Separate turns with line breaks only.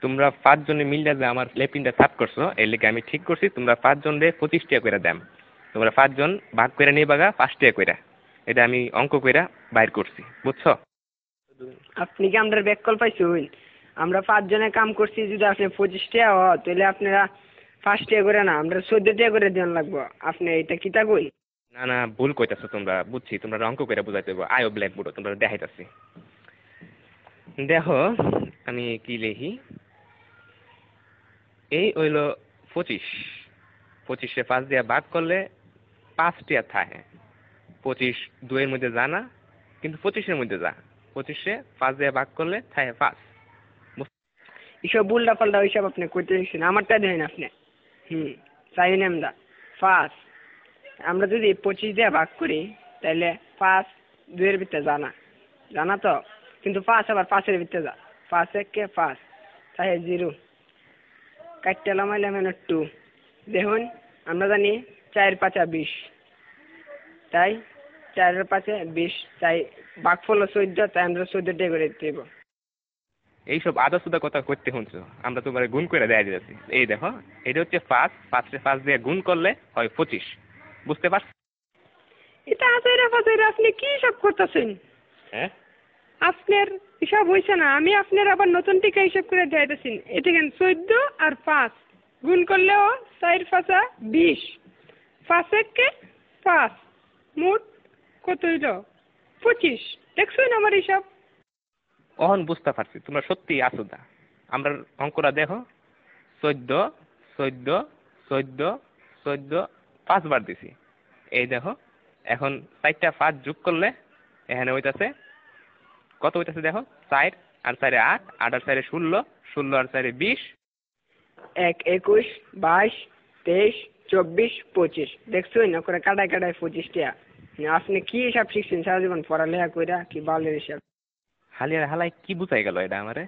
তোমরা 5 জনে মিললে যে আমার লেপিনটা সাফ করছো এর লেগে আমি ঠিক করছি তোমরা 5 জন রে 25 টাকা করে দাম। তোমরা 5 জন ভাগ করে নিবাগা 5 টাকা করে। এটা আমি অঙ্ক কইরা বাইর করছি, বুঝছো?
আপনি কি আমরা ব্যাককল পাইছুন? আমরা 5 জনে কাম করছি, যদি আপনি 25 টাকা হয় তাহলে আপনারা 5 টাকা করে না, আমরা 14 টাকা করে দেন লাগবো। আপনি এটা কিতা কই?
না না, ভুল কইতাছো তোমরা, বুঝছি তোমরা অঙ্ক কইরা বুঝাইতে হবে। আয়ো ব্ল্যাকবোর্ড তোমরা দেখাইতাছি। দেখো আমি কি লিখি, এই হইল 25। 25 5 দিয়ে ভাগ করলে 5 টাকা থাকে। 25 2 এর মধ্যে যা না, কিন্তু 25 এর মধ্যে যা। 25 5 দিয়ে ভাগ করলে থাকে 5।
এসব উল্টা পাল্টা ওইসব আপনি কইতে দিচ্ছেন, আমারটা দেন আপনি। চাই না আমরা 5। আমরা যদি 25 দিয়ে ভাগ করি তাহলে 5 2 এর ভিতরে জানা জানা তো, কিন্তু 5 আবার 5 এর ভিতরে যা। 5 1 5 তাই 0 কাটতে লামাইলাম 2। দেখুন আমরা জানি 4 5 20, তাই 4 এর 5 20, তাই ভাগফল 14, তাই আমরা 14 টাকা করে দেব।
এইসব আদা সুদা কথা করতে শুনছো, আমরা তোমার গুণ করে দেয়া দিয়েছি। এই দেখো এটা হচ্ছে 5, 5 দিয়ে গুণ করলে হয় 25, বুঝতে পারছো?
এটা আজাইরা বাজাইরা আপনি কি সব করতেছেন?
হ্যাঁ,
আপনার হিসাব হয়েছে না, আমি আপনার আবার নতুন টিকা হিসাব করে দেখাইতেছি। এটা কেন 14 আর 5 গুণ করলেও 4 5 20, 5 1 5, মোট কত হইল? 25। দেখছেন আমার হিসাব?
অহন বুঝতে পারছি তোমরা সত্যি আসুদা। আমরা অঙ্কটা দেখো, 14 14 14 14 5 বার দিছি। এই দেখো এখন 4টা 5 যোগ করলে এখানে হইতাছে কত হইতাছে দেখো, 4 আর 4 8, 8 আর 4 16, 16 আর 4 20।
1 21 22 23 24 25। দেখছেন না করে কাটায় কাটায় 25 টাকা। আপনি কি হিসাব শিখছেন সারা জীবন পড়ালেখা কইরা, কি বালের হিসাব?
হালিয়ার হালাই কি বুঝাই গেল এটা আমারে?